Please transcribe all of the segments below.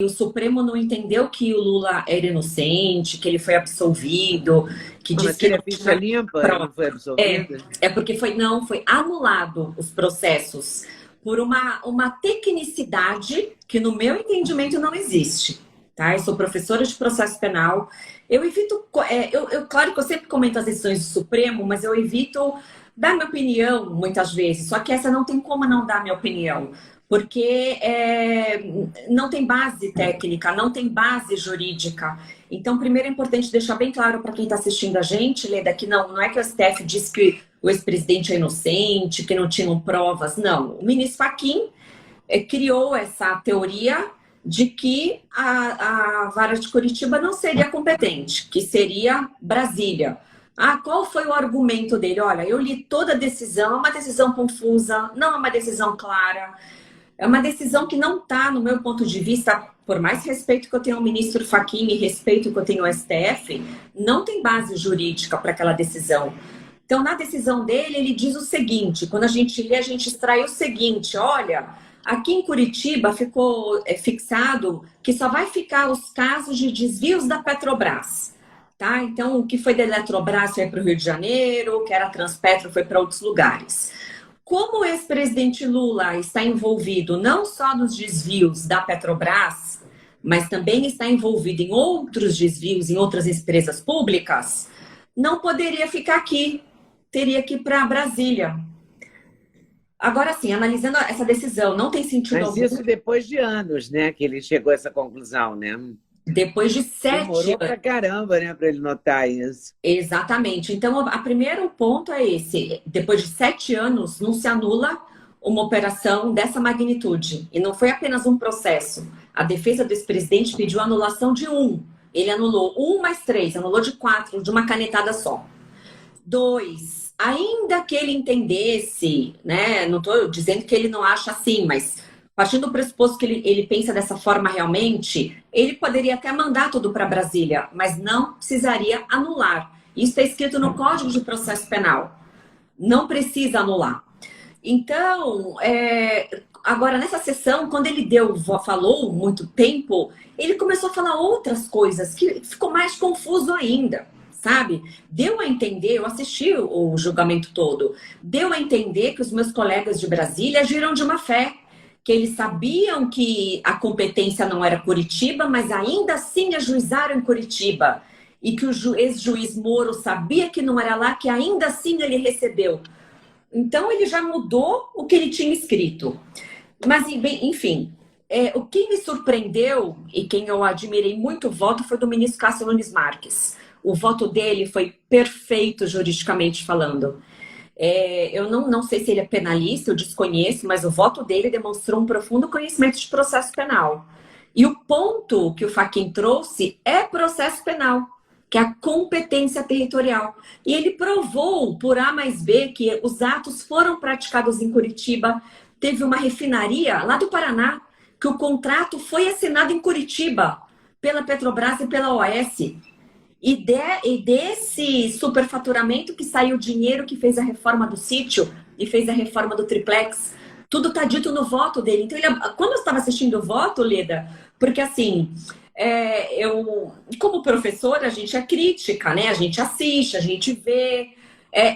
o Supremo não entendeu que o Lula era inocente, que ele foi absolvido, que Mas disse que seria não ficha tinha limpa e não prova. foi absolvida? É porque foi anulado os processos por uma tecnicidade que, no meu entendimento, não existe. Tá? Eu sou professora de processo penal. Eu evito, claro que eu sempre comento as decisões do Supremo, mas eu evito dar minha opinião muitas vezes. Só que essa não tem como não dar minha opinião, porque não tem base técnica, não tem base jurídica. Então, primeiro é importante deixar bem claro para quem está assistindo a gente, Leda, que não é que o STF diz que o ex-presidente é inocente, que não tinham provas. Não. O ministro Fachin criou essa teoria de que a vara de Curitiba não seria competente, que seria Brasília. Qual foi o argumento dele? Olha, eu li toda a decisão, é uma decisão confusa, não é uma decisão clara, é uma decisão que não está, no meu ponto de vista, por mais respeito que eu tenho ao ministro Fachin e respeito que eu tenho ao STF, não tem base jurídica para aquela decisão. Então, na decisão dele, ele diz o seguinte, quando a gente lê, a gente extrai o seguinte, olha, aqui em Curitiba ficou fixado que só vai ficar os casos de desvios da Petrobras. Tá? Então, o que foi da Eletrobras foi para o Rio de Janeiro, o que era Transpetro foi para outros lugares. Como o ex-presidente Lula está envolvido não só nos desvios da Petrobras, mas também está envolvido em outros desvios em outras empresas públicas, não poderia ficar aqui, teria que ir para Brasília. Agora sim, analisando essa decisão, não tem sentido Mas algum. isso depois de anos, né, que ele chegou a essa conclusão, né? Depois de 7 Demorou anos. pra caramba, né, para ele notar isso. Exatamente. Então, o primeiro ponto é esse. Depois de 7 anos, não se anula uma operação dessa magnitude. E não foi apenas um processo. A defesa do ex-presidente pediu anulação de 1. Ele anulou 1 mais 3, anulou de 4, de uma canetada só. 2, ainda que ele entendesse, né? Não estou dizendo que ele não acha assim, mas partindo do pressuposto que ele pensa dessa forma realmente, ele poderia até mandar tudo para Brasília, mas não precisaria anular. Isso está escrito no Código de Processo Penal. Não precisa anular. Então, agora nessa sessão, quando ele falou muito tempo, ele começou a falar outras coisas que ficou mais confuso ainda. Sabe? Deu a entender, eu assisti o julgamento todo, deu a entender que os meus colegas de Brasília agiram de má fé, que eles sabiam que a competência não era Curitiba, mas ainda assim ajuizaram em Curitiba, e que o ex-juiz Moro sabia que não era lá, que ainda assim ele recebeu. Então ele já mudou o que ele tinha escrito. Mas, enfim, o que me surpreendeu, e quem eu admirei muito o voto, foi do ministro Cássio Nunes Marques. O voto dele foi perfeito juridicamente falando. Eu não sei se ele é penalista, eu desconheço, mas o voto dele demonstrou um profundo conhecimento de processo penal. E o ponto que o Fachin trouxe é processo penal, que é a competência territorial. E ele provou, por A mais B, que os atos foram praticados em Curitiba. Teve uma refinaria lá do Paraná, que o contrato foi assinado em Curitiba, pela Petrobras e pela OAS. E desse superfaturamento que saiu o dinheiro que fez a reforma do sítio e fez a reforma do triplex. Tudo está dito no voto dele. Então, quando eu estava assistindo o voto, Leda, porque assim, eu, como professora, a gente é crítica, né? A gente assiste, a gente vê.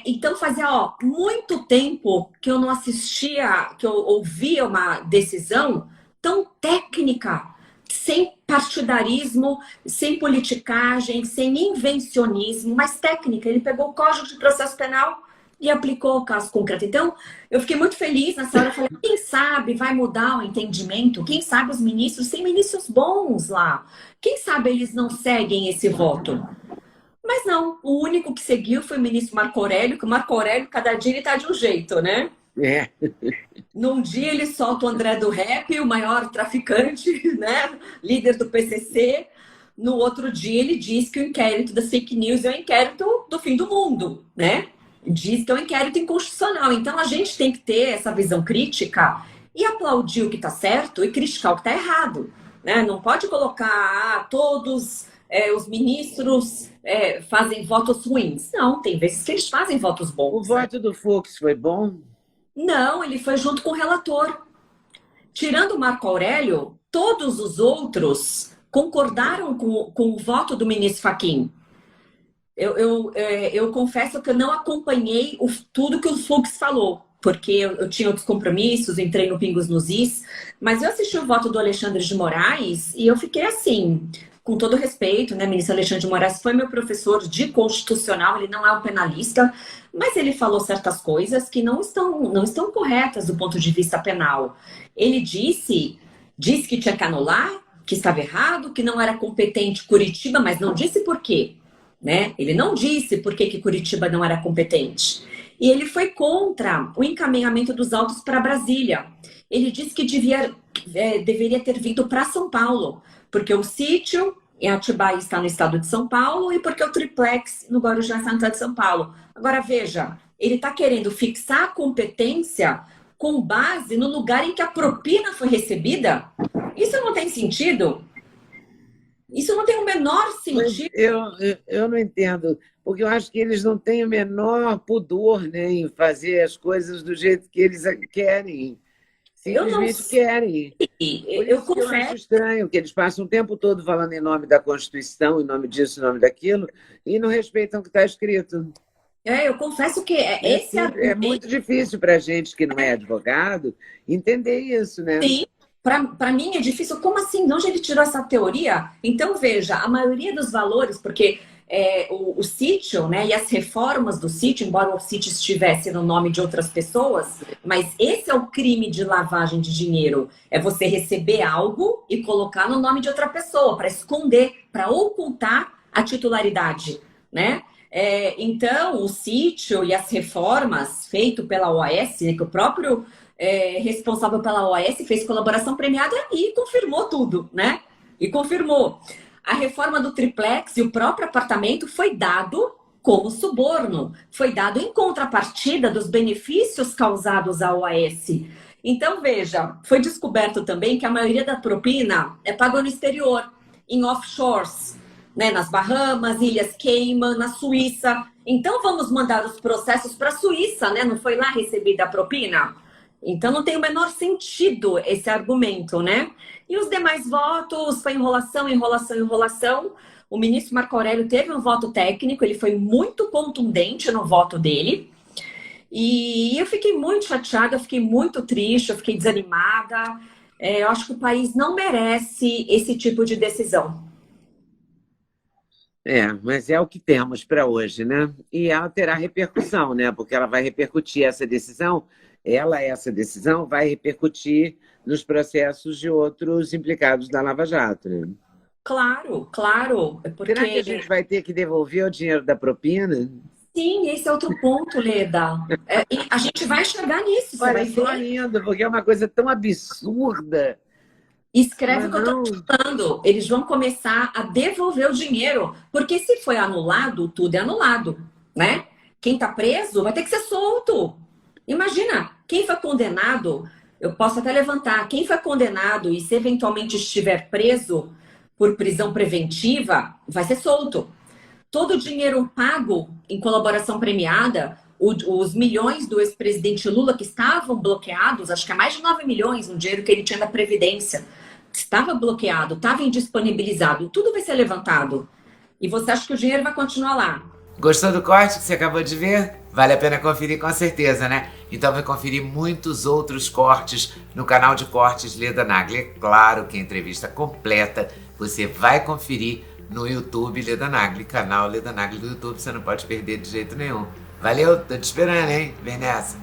Então, fazia muito tempo que eu não assistia, que eu ouvia uma decisão tão técnica, sem partidarismo, sem politicagem, sem invencionismo, mas técnica. Ele pegou o Código de Processo Penal e aplicou o caso concreto. Então, eu fiquei muito feliz nessa hora. Eu falei, quem sabe vai mudar o entendimento? Quem sabe os ministros, tem ministros bons lá. Quem sabe eles não seguem esse voto? Mas não, o único que seguiu foi o ministro Marco Aurélio, que o Marco Aurélio, cada dia ele tá de um jeito, né? Num dia ele solta o André do Rap, o maior traficante, né? Líder do PCC. No outro dia ele diz que o inquérito das fake news é o inquérito do fim do mundo, né? Diz que é um inquérito inconstitucional. Então a gente tem que ter essa visão crítica e aplaudir o que está certo e criticar o que está errado, né? Não pode colocar todos os ministros fazem votos ruins. Não, tem vezes que eles fazem votos bons. O voto do Fux foi bom? Não, ele foi junto com o relator. Tirando o Marco Aurélio, todos os outros concordaram com o voto do ministro Fachin. Eu confesso que eu não acompanhei tudo que o Fux falou, porque eu tinha outros compromissos, entrei no Pingos nos Is, mas eu assisti o voto do Alexandre de Moraes e eu fiquei assim, com todo respeito, né? O ministro Alexandre de Moraes foi meu professor de constitucional, ele não é um penalista, mas ele falou certas coisas que não estão corretas do ponto de vista penal. Ele disse que tinha que anular, que estava errado, que não era competente Curitiba, mas não disse por quê. Né? Ele não disse por que Curitiba não era competente. E ele foi contra o encaminhamento dos autos para Brasília. Ele disse que deveria ter vindo para São Paulo, porque o sítio em Atibaia está no estado de São Paulo e porque o triplex no Guarujá está no estado de São Paulo. Agora, veja, ele está querendo fixar a competência com base no lugar em que a propina foi recebida? Isso não tem sentido? Isso não tem o menor sentido. Eu não entendo, porque eu acho que eles não têm o menor pudor, né, em fazer as coisas do jeito que eles querem. Simplesmente querem. Eu confesso. Eu acho estranho que eles passam o tempo todo falando em nome da Constituição, em nome disso, em nome daquilo, e não respeitam o que está escrito. Eu confesso que esse é muito difícil para a gente que não é advogado entender isso, né? Sim. Para mim é difícil. Como assim? De onde ele tirou essa teoria? Então, veja, a maioria dos valores, porque o sítio, né, e as reformas do sítio, embora o sítio estivesse no nome de outras pessoas, mas esse é o crime de lavagem de dinheiro. É você receber algo e colocar no nome de outra pessoa, para esconder, para ocultar a titularidade, né? Então, o sítio e as reformas feitas pela OAS, né, que o próprio responsável pela OAS fez colaboração premiada e confirmou tudo, né? E confirmou. A reforma do triplex e o próprio apartamento foi dado como suborno, foi dado em contrapartida dos benefícios causados à OAS. Então, veja, foi descoberto também que a maioria da propina é paga no exterior, em offshores, né? Nas Bahamas, Ilhas Cayman, na Suíça. Então, vamos mandar os processos para a Suíça, né? Não foi lá recebida a propina? Então, não tem o menor sentido esse argumento, né? E os demais votos, foi enrolação, enrolação, enrolação. O ministro Marco Aurélio teve um voto técnico, ele foi muito contundente no voto dele. E eu fiquei muito chateada, eu fiquei muito triste, eu fiquei desanimada. Eu acho que o país não merece esse tipo de decisão. Mas é o que temos para hoje, né? E ela terá repercussão, né? Porque ela vai repercutir essa decisão vai repercutir nos processos de outros implicados da Lava Jato, né? Claro, claro. Porque... Será que a gente vai ter que devolver o dinheiro da propina? Sim, esse é outro ponto, Leda. E a gente vai chegar nisso, você vai ver. Ainda, porque é uma coisa tão absurda. Escreve o que eu estou te falando. Eles vão começar a devolver o dinheiro, porque se foi anulado, tudo é anulado, né? Quem está preso vai ter que ser solto. Imagina, quem foi condenado, eu posso até levantar, quem foi condenado e se eventualmente estiver preso por prisão preventiva, vai ser solto. Todo o dinheiro pago em colaboração premiada, os milhões do ex-presidente Lula que estavam bloqueados, acho que é mais de 9 milhões, um dinheiro que ele tinha da Previdência, estava bloqueado, estava indisponibilizado, tudo vai ser levantado. E você acha que o dinheiro vai continuar lá? Gostou do corte que você acabou de ver? Vale a pena conferir com certeza, né? Então vai conferir muitos outros cortes no canal de cortes Leda Nagli. É claro que a entrevista completa você vai conferir no YouTube Leda Nagli, canal Leda Nagli do YouTube, você não pode perder de jeito nenhum. Valeu, tô te esperando, hein? Vem nessa!